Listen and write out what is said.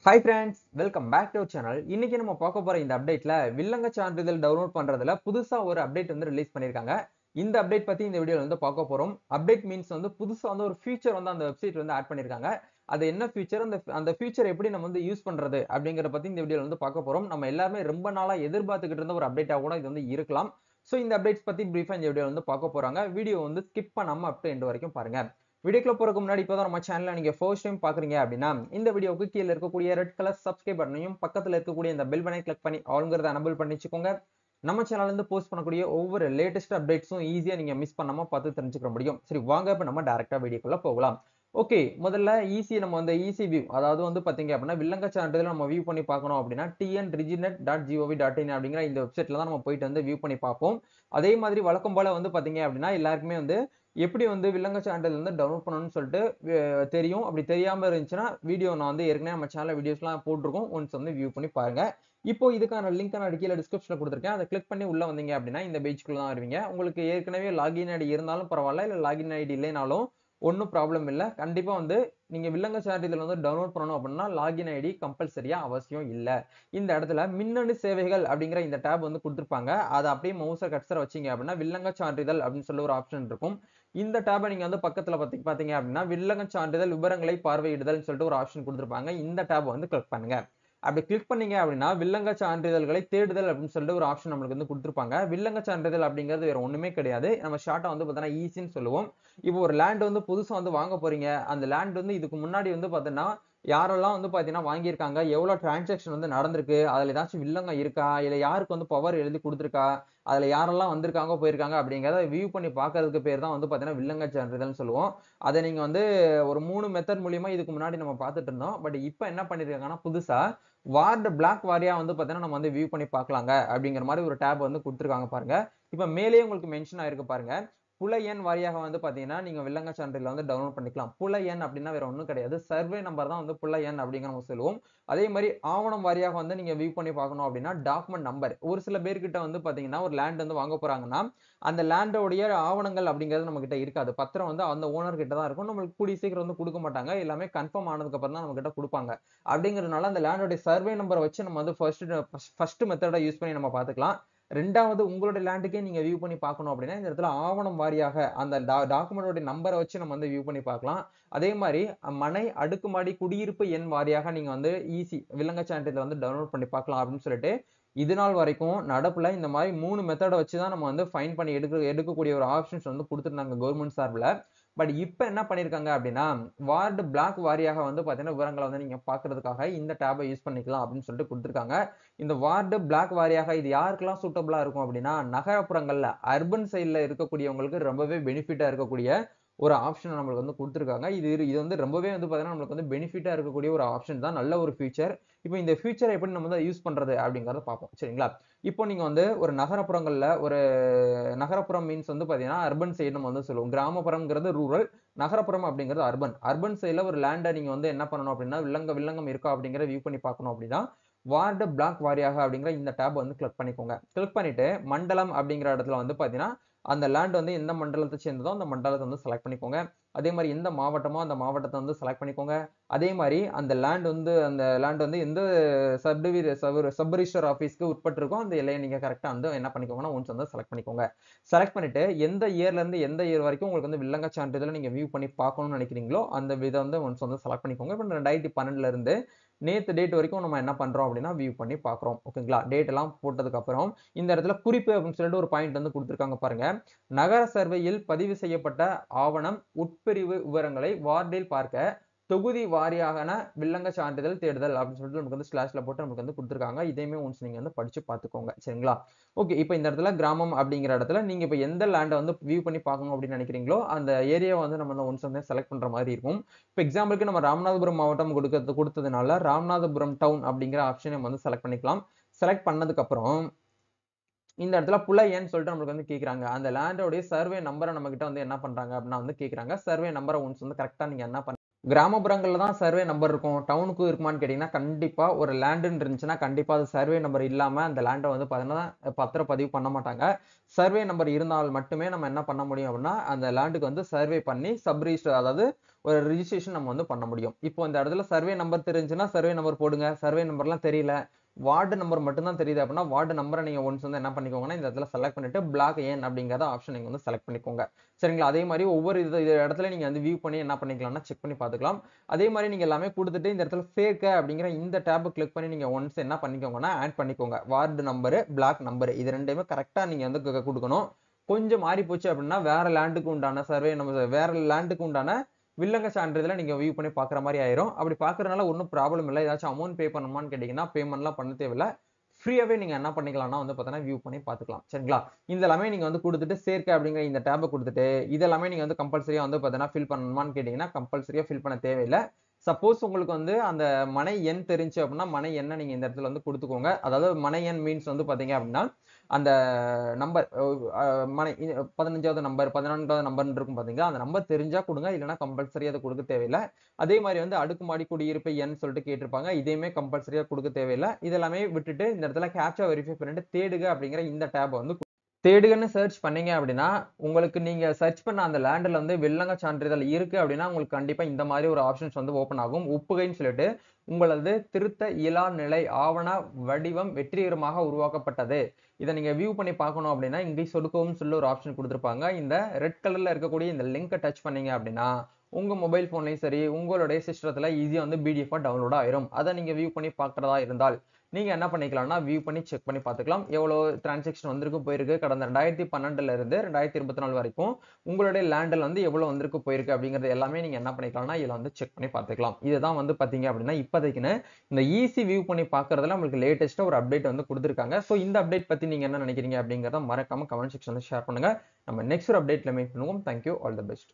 Hi friends, welcome back to our channel. இன்னைக்கு நம்ம பார்க்க போற இந்த அப்டேட்ல வில்லங்க சான்றிதழ் டவுன்லோட் பண்றதுல புதுசா ஒரு அப்டேட் வந்து ரிலீஸ் பண்ணிருக்காங்க. இந்த அப்டேட் பத்தி இந்த வீடியோல வந்து பார்க்க போறோம். அப்டேட் மீன்ஸ் வந்து புதுசா வந்து ஒரு ஃபீச்சர் வந்து அந்த வெப்சைட்ல வந்து ஆட் பண்ணிருக்காங்க. அது என்ன ஃபீச்சர் அந்த ஃபீச்சர் எப்படி நம்ம வந்து யூஸ் பண்றது அப்படிங்கறத பத்தி இந்த வீடியோல வந்து பார்க்க போறோம். நம்ம எல்லாரும் ரொம்ப நாளா எதிர்பார்த்துக்கிட்டு இருந்த ஒரு அப்டேட்டா கூட இது வந்து இருக்கலாம். சோ இந்த அப்டேட்ஸ் பத்தி பிரீஃபா இந்த வீடியோல வந்து பார்க்க போறாங்க. வீடியோ வந்து ஸ்கிப் பண்ணாம அப் டு எண்ட் வரைக்கும் பாருங்க. வீடியோக்குள்ள போறதுக்கு முன்னாடி இப்பதான் நம்ம சேனலை நீங்க ஃபர்ஸ்ட் டைம் பாக்குறீங்க அப்படின்னா இந்த வீடியோவுக்கு கீழே இருக்கக்கூடிய ரெட் கலர் சப்ஸ்கிரைப் பட்டனையும் பக்கத்துல இருக்கக்கூடிய இந்த பெல் பட்டனை கிளிக் பண்ணி ஆளுங்கிறத எனபிள் பண்ணி வச்சுக்கோங்க. நம்ம சேனல்ல இருந்து போஸ்ட் பண்ணக்கூடிய ஒவ்வொரு லேட்டஸ்ட் அப்டேட்ஸும் ஈஸியா நீங்க மிஸ் பண்ணாம பார்த்து தெரிஞ்சுக்க முடியும். சரி வாங்க இப்ப நம்ம டைரக்டா வீடியோக்குள்ள போகலாம். ஓகே, முதல்ல ஈஸி நம்ம வந்து ஈஸி வியூ, அதாவது வந்து பாத்தீங்க அப்படின்னா வில்லங்க சான்றிதழ் நம்ம வியூ பண்ணி பார்க்கணும் அப்படின்னா tnreginet.gov.in அப்படிங்கிற இந்த வெப்சைட்ல தான் நம்ம போயிட்டு வந்து வியூ பண்ணி பார்ப்போம். அதே மாதிரி வழக்கம் போல வந்து பாத்தீங்க அப்படின்னா எல்லாருக்குமே வந்து எப்படி வந்து வில்லங்க சான்றிதழ் வந்து டவுன்லோட் பண்ணணும்னு சொல்லிட்டு தெரியும். அப்படி தெரியாம இருந்துச்சுன்னா வீடியோ நான் வந்து ஏற்கனவே நம்ம சேனல்ல வீடியோஸ்லாம் போட்டிருக்கோம். ஒன்ஸ் வந்து வியூ பண்ணி பாருங்க. இப்போ இதுக்கான லிங்க் நான் கீழே டிஸ்கிரிப்ஷன்ல கொடுத்துருக்கேன். அதை கிளிக் பண்ணி உள்ள வந்தீங்க அப்படின்னா இந்த பேஜ்க்குள்ள தான் வருவீங்க. உங்களுக்கு ஏற்கனவே லாகின் ஐடி இருந்தாலும் பரவாயில்ல, இல்ல லாகின் ஐடி இல்லைனாலும் ஒன்றும் ப்ராப்ளம் இல்லை. கண்டிப்பா வந்து நீங்க வில்லங்க சான்றிதழ் வந்து டவுன்லோட் பண்ணணும் அப்படின்னா லாகின் ஐடி கம்பல்சரியா அவசியம் இல்லை. இந்த இடத்துல மின்னணு சேவைகள் அப்படிங்கிற இந்த டேப் வந்து கொடுத்துருப்பாங்க. அதை அப்படியே மவுசை கட்சரை வச்சீங்க அப்படின்னா வில்லங்க சான்றிதழ் அப்படின்னு சொல்லி ஒரு ஆப்ஷன் இருக்கும். இந்த டேபை நீங்க வந்து பக்கத்துல பாத்தீங்க அப்படின்னா வில்லங்க சான்றிதழ் விவரங்களை பார்வையிடுதல் சொல்லிட்டு ஒரு ஆப்ஷன் கொடுத்திருப்பாங்க. இந்த டேப் வந்து கிளிக் பண்ணுங்க. அப்படி கிளிக் பண்ணீங்க அப்படின்னா வில்லங்க சான்றிதழ்களை தேடுதல் அப்படின்னு சொல்லிட்டு ஒரு ஆப்ஷன் நம்மளுக்கு வந்து கொடுத்திருப்பாங்க. வில்லங்க சான்றிதழ் அப்படிங்கிறது வேற ஒண்ணுமே கிடையாது. நம்ம ஷார்ட்டா வந்து பார்த்தீங்கன்னா ஈஸின்னு சொல்லுவோம். இப்போ ஒரு லேண்ட் வந்து புதுசா வந்து வாங்க போறீங்க. அந்த லேண்ட் வந்து இதுக்கு முன்னாடி வந்து பாத்தீங்கன்னா யாரெல்லாம் வந்து பாத்தீங்கன்னா வாங்கியிருக்காங்க, எவ்வளவு டிரான்சாக்ஷன் வந்து நடந்திருக்கு, அதுல ஏதாச்சும் வில்லங்க இருக்கா, இல்ல யாருக்கு வந்து பவர் எழுதி கொடுத்திருக்கா, அதுல யாரெல்லாம் வந்திருக்காங்க போயிருக்காங்க அப்படிங்கறத வியூ பண்ணி பாக்குறதுக்கு பேர் தான் வந்து பாத்தீங்கன்னா வில்லங்க சான்றிதழ்னு சொல்லுவோம். அதை நீங்க வந்து ஒரு 3 மெத்தட் மூலியமா இதுக்கு முன்னாடி நம்ம பார்த்துட்டு இருந்தோம். பட் இப்போ என்ன பண்ணிருக்காங்கன்னா புதுசா வார்டு பிளாக் வாரியா வந்து பாத்தீங்கன்னா நம்ம வந்து வியூ பண்ணி பார்க்கலாங்க அப்படிங்கிற மாதிரி ஒரு டேப் வந்து கொடுத்துருக்காங்க பாருங்க. இப்ப மேலேயே உங்களுக்கு மென்ஷன் ஆயிருக்கு பாருங்க. புல எண் வாரியாக வந்து பாத்தீங்கன்னா நீங்க வில்லங்க சான்றிதழ் வந்து டவுன்லோட் பண்ணிக்கலாம். புல எண் அப்படின்னா வேற ஒண்ணும் கிடையாது. சர்வே நம்பர் தான் வந்து புல எண் அப்படிங்கிற நம்ம சொல்லுவோம். அதே மாதிரி ஆவணம் வாரியாக வந்து நீங்க வியூ பண்ணி பார்க்கணும் அப்படின்னா டாக்குமெண்ட் நம்பர். ஒரு சில பேர்கிட்ட வந்து பாத்தீங்கன்னா ஒரு லேண்ட் வந்து வாங்க போறாங்கன்னா அந்த லேண்டோடைய ஆவணங்கள் அப்படிங்கிறது நம்ம கிட்ட இருக்காது. பத்திரம் வந்து அந்த ஓனர் கிட்ட தான் இருக்கும். நம்மளுக்கு கூடிய சீக்கிரம் வந்து கொடுக்க மாட்டாங்க. எல்லாமே கன்ஃபார்ம் ஆனதுக்கு அப்புறம் தான் நம்ம கிட்ட கொடுப்பாங்க. அப்படிங்கிறதுனால அந்த லேண்டோட சர்வே நம்பரை வச்சு நம்ம வந்து ஃபர்ஸ்ட் மெத்தடை யூஸ் பண்ணி நம்ம பார்த்துக்கலாம். ரெண்டாவது உங்களுடைய லேண்டுக்கே நீங்க வியூ பண்ணி பார்க்கணும் அப்படின்னா இந்த இடத்துல ஆவணம் வாரியாக அந்த டாக்குமெண்டோட நம்பரை வச்சு நம்ம வந்து வியூ பண்ணி பார்க்கலாம். அதே மாதிரி மனை அடுக்குமாடி குடியிருப்பு எண் வாரியாக நீங்க வந்து ஈஸி வில்லங்க சான்றிதழ் வந்து டவுன்லோட் பண்ணி பார்க்கலாம் அப்படின்னு சொல்லிட்டு இது நாள் வரைக்கும் நடப்புல இந்த மாதிரி 3 மெத்தட வச்சு தான் நம்ம வந்து ஃபைன் பண்ணி எடுக்கக்கூடிய ஒரு ஆப்ஷன்ஸ் வந்து கொடுத்துருந்தாங்க கவர்மெண்ட் சார்பில். பட் இப்போ என்ன பண்ணிருக்காங்க அப்படின்னா வார்டு பிளாக் வாரியாக வந்து பாத்தீங்கன்னா விவரங்களை வந்து நீங்க பாக்குறதுக்காக இந்த டேபை யூஸ் பண்ணிக்கலாம் அப்படின்னு சொல்லிட்டு கொடுத்துருக்காங்க. இந்த வார்டு பிளாக் வாரியாக இது யாருக்கெல்லாம் சூட்டபிளா இருக்கும் அப்படின்னா நகரப்புறங்கள்ல அர்பன் சைட்ல இருக்கக்கூடியவங்களுக்கு ரொம்பவே பெனிஃபிட்டா இருக்கக்கூடிய ஒரு ஆப்ஷன் நம்மளுக்கு வந்து கொடுத்துருக்காங்க. இது வந்து ரொம்பவே வந்து பாத்தீங்கன்னா நம்மளுக்கு வந்து பெனிஃபிட்டா இருக்கக்கூடிய ஒரு ஆப்ஷன் தான், நல்ல ஒரு ஃபீச்சர். இப்போ இந்த ஃபியூச்சரை எப்படி நம்ம வந்து யூஸ் பண்றது அப்படிங்கறத பார்ப்போம். சரிங்களா? இப்போ நீங்க வந்து ஒரு நகரப்புறங்கள்ல ஒரு நகரப்புறம் மீன்ஸ் வந்து பாத்தீங்கன்னா அர்பன் சைடு நம்ம வந்து சொல்லுவோம். கிராமப்புறம்ங்கிறது ரூரல், நகரப்புறம் அப்படிங்கிறது அர்பன். அர்பன் சைடுல ஒரு லேண்டை நீங்க வந்து என்ன பண்ணணும் அப்படின்னா வில்லங்கம் இருக்கா அப்படிங்கிற வியூ பண்ணி பார்க்கணும் அப்படின்னா வார்டு பிளாக் வாரியாக அப்படிங்கிற இந்த டேப் வந்து கிளிக் பண்ணிக்கோங்க. கிளிக் பண்ணிட்டு மண்டலம் அப்படிங்கிற இடத்துல வந்து பாத்தீங்கன்னா அந்த லேண்ட் வந்து எந்த மண்டலத்தை சேர்ந்ததோ அந்த மண்டலத்தை வந்து செலக்ட் பண்ணிக்கோங்க. அதே மாதிரி எந்த மாவட்டமோ அந்த மாவட்டத்தை வந்து செலக்ட் பண்ணிக்கோங்க. அதே மாதிரி அந்த லேண்ட் வந்து எந்த சப் ரிஜிஸ்டர் ஆஃபீஸ்க்கு உட்பட்டிருக்கோ அந்த எல்லையை நீங்க கரெக்டா வந்து என்ன பண்ணிக்கோங்கன்னா ஒன்ஸ் வந்து செலக்ட் பண்ணிக்கோங்க. செலக்ட் பண்ணிட்டு எந்த இயர்ல இருந்து எந்த இயர் வரைக்கும் உங்களுக்கு வந்து வில்லங்க சான்றிதழ் நீங்க வியூ பண்ணி பார்க்கணும்னு நினைக்கிறீங்களோ அந்த இதை வந்து ஒன்ஸ் வந்து செலக்ட் பண்ணிக்கோங்க. இப்போ 2012 இருந்து நேத்து டேட் வரைக்கும் நம்ம என்ன பண்றோம் அப்படின்னா வியூ பண்ணி பார்க்குறோம். ஓகேங்களா? டேட் எல்லாம் போட்டதுக்கு அப்புறம் இந்த இடத்துல குறிப்பு அப்படின்னு சொல்லிட்டு ஒரு பாயிண்ட் வந்து கொடுத்துருக்காங்க பாருங்க. நகர சர்வேயில் பதிவு செய்யப்பட்ட ஆவணம் உட்பிரிவு விவரங்களை வார்டில் பார்க்க தொகுதி வாரியான வில்லங்க சான்றிதழ் தேடுதல் அப்படின்னு சொல்லிட்டு நமக்கு வந்து ஸ்லாஷ்ல போட்டு நமக்கு வந்து கொடுத்துருக்காங்க. இதையுமே ஒன்ஸ் நீங்க வந்து படிச்சு பார்த்துக்கோங்க. சரிங்களா? ஓகே, இப்போ இந்த இடத்துல கிராமம் அப்படிங்கிற இடத்துல நீங்க இப்போ எந்த லேண்டை வந்து வியூ பண்ணி பார்க்கணும் அப்படின்னு நினைக்கிறீங்களோ அந்த ஏரியா வந்து நம்ம ஒன்ஸ் வந்து செலக்ட் பண்ற மாதிரி இருக்கும். இப்போ எக்ஸாம்பிளுக்கு நம்ம ராமநாதபுரம் மாவட்டம் கொடுத்ததுனால ராமநாதபுரம் டவுன் அப்படிங்கிற ஆப்ஷனை வந்து செலக்ட் பண்ணிக்கலாம். செலக்ட் பண்ணதுக்கு அப்புறம் இந்த இடத்துல புல எண் சொல்லிட்டு நம்மளுக்கு வந்து கேக்குறாங்க. அந்த லேண்டோட சர்வே நம்பரை நம்ம கிட்ட வந்து என்ன பண்றாங்க அப்படின்னா வந்து கேக்குறாங்க. சர்வே நம்பரை ஒன்ஸ் வந்து கரெக்டா நீங்க என்ன பண்ண கிராமப்புறங்கள்ல தான் சர்வே நம்பர் இருக்கும். டவுனுக்கு இருக்குமான்னு கேட்டீங்கன்னா கண்டிப்பா ஒரு லேண்டுன்னு இருந்துச்சுன்னா கண்டிப்பா அது சர்வே நம்பர் இல்லாம அந்த லேண்டை வந்து பாத்தீங்கன்னா பத்திரப்பதிவு பண்ண மாட்டாங்க. சர்வே நம்பர் இருந்தால் மட்டுமே நம்ம என்ன பண்ண முடியும் அப்படின்னா அந்த லேண்டுக்கு வந்து சர்வே பண்ணி சப் ரிஜிஸ்டர், அதாவது ஒரு ரிஜிஸ்ட்ரேஷன் நம்ம வந்து பண்ண முடியும். இப்போ இந்த இடத்துல சர்வே நம்பர் தெரிஞ்சுன்னா சர்வே நம்பர் போடுங்க. சர்வே நம்பர்லாம் தெரியல, வார்டு நம்பர் மட்டும் தான் தெரியுது அப்படின்னா வார்டு நம்பரை நீங்க ஒன்ஸ் வந்து என்ன பண்ணிக்கோங்கன்னா இந்த இடத்துல செலக்ட் பண்ணிட்டு பிளாக் ஏன் அப்படிங்கறத ஆப்ஷன் நீங்க வந்து செலக்ட் பண்ணிக்கோங்க. சரிங்களா? அதே மாதிரி ஒவ்வொரு இடத்துல நீங்க வந்து வியூ பண்ணி என்ன பண்ணிக்கலாம்னா செக் பண்ணி பார்த்துக்கலாம். அதே மாதிரி நீங்க எல்லாமே கொடுத்துட்டு இந்த இடத்துல சேர்க்க அப்படிங்கிற இந்த டேப் கிளிக் பண்ணி நீங்க ஒன்ஸ் என்ன பண்ணிக்கோங்கன்னா ஆட் பண்ணிக்கோங்க. வார்டு நம்பர், பிளாக் நம்பர் இது ரெண்டையுமே கரெக்டா நீங்க வந்து கொடுக்கணும். கொஞ்சம் மாறி போச்சு அப்படின்னா வேற லேண்டுக்கு உண்டான சர்வே நம்ம வேற லேண்டுக்கு உண்டான வில்லங்க சான்றிதழ நீங்க வியூ பண்ணி பார்க்குற மாரி ஆயிரும். அப்படி பார்க்கறதுனால ஒண்ணும் ப்ராப்ளம் இல்ல. ஏதாச்சும் அமௌண்ட் பே பண்ணணுமான்னு கேட்டீங்கன்னா, பேமெண்ட்லாம் பண்ண தேவையில்ல. ஃப்ரீயாவே நீங்க என்ன பண்ணிக்கலாம்னா வந்து பார்த்தீங்கன்னா, வியூ பண்ணி பார்த்துக்கலாம். சரிங்களா? இதெல்லாமே நீங்க வந்து குடுத்துட்டு சேர்க்க அப்படிங்கிற இந்த டேப குடுத்துட்டு, இதெல்லாமே நீங்க வந்து கம்பல்சரியா வந்து பார்த்தீங்கன்னா, ஃபில் பண்ணணுமான்னு கேட்டீங்கன்னா, கம்பல்சரியா ஃபில் பண்ண தேவையில்ல. சப்போஸ் உங்களுக்கு வந்து அந்த மனை எண் தெரிஞ்சு அப்படின்னா, மனை எண்ண நீங்க இந்த இடத்துல வந்து குடுத்துக்கோங்க. அதாவது மனை எண் மீன்ஸ் வந்து பார்த்தீங்க அப்படின்னா, அந்த நம்பர் மனை 15வது நம்பர், 14வது நம்பர்ன்னு இருக்கும் பார்த்தீங்களா? அந்த நம்பர் தெரிஞ்சா குடுங்க. இல்லன்னா கம்பல்சரியா அத குடுக்க தேவையில்ல. அதே மாரி வந்து அடுக்குமாடி குடியிருப்பு எண் சொல்லிட்டு கேட்டிருப்பாங்க. இதையுமே கம்பல்சரியா குடுக்க தேவையில்ல. இதெல்லாமே விட்டுட்டு இந்த இடத்துல கேப்ச்சா வெரிஃபை பண்ணிட்டு தேடுக அப்படிங்கிற இந்த டேப வந்து தேடுகன்னு சர்ச் பண்ணீங்க அப்படின்னா, உங்களுக்கு நீங்க சர்ச் பண்ண அந்த லேண்ட்ல வந்து வில்லங்க சான்றிதழ் இருக்கு அப்படின்னா, உங்களுக்கு கண்டிப்பா இந்த மாரி ஒரு ஆப்ஷன்ஸ் வந்து ஓப்பன் ஆகும். ஒப்புகைன்னு சொல்லிட்டு, உங்களது திருத்த இயலா நிலை ஆவண வடிவம் வெற்றிகரமாக உருவாக்கப்பட்டது. இத நீங்க வியூ பண்ணி பார்க்கணும் அப்படின்னா, இங்கே சொடுக்கவும் சொல்லி ஒரு ஆப்ஷன் குடுத்திருப்பாங்க. இந்த ரெட் கலர்ல இருக்கக்கூடிய இந்த லிங்க டச் பண்ணீங்க அப்படின்னா, உங்க மொபைல் ஃபோன்லயும் சரி, உங்களுடைய சிஸ்டத்துல ஈஸியா வந்து பிடிஎஃப்பா டவுன்லோட் ஆயிரும். அத நீங்க வியூ பண்ணி பார்க்கிறதா இருந்தால், நீங்க என்ன பண்ணிக்கலாம்னா, வியூ பண்ணி செக் பண்ணி பார்த்துக்கலாம். எவ்வளோ டிரான்சாக்ஷன் வந்திருக்கு, போயிருக்கு. கடந்த 2012ல இருந்து 2024 வரைக்கும் உங்களுடைய லேண்ட்ல வந்து எவ்வளோ வந்திருக்கு, போயிருக்கு அப்படிங்கிறது எல்லாமே நீங்க என்ன பண்ணிக்கலாம்னா, இதுல வந்து செக் பண்ணி பார்த்துக்கலாம். இதுதான் வந்து பார்த்தீங்க அப்படின்னா, இப்போதைக்குன்னு இந்த ஈஸி வியூ பண்ணி பார்க்கறதுல உங்களுக்கு லேட்டஸ்ட்டா ஒரு அப்டேட் வந்து குடுத்துருக்காங்க. ஸோ இந்த அப்டேட் பத்தி நீங்க என்ன நினைக்கிறீங்க அப்படிங்கிறத மறக்காம கமெண்ட் செக்ஷன்ல ஷேர் பண்ணுங்க. நம்ம நெக்ஸ்ட் ஒரு அப்டேட்ல மீட் பண்ணுவோம். Thank you. All the best.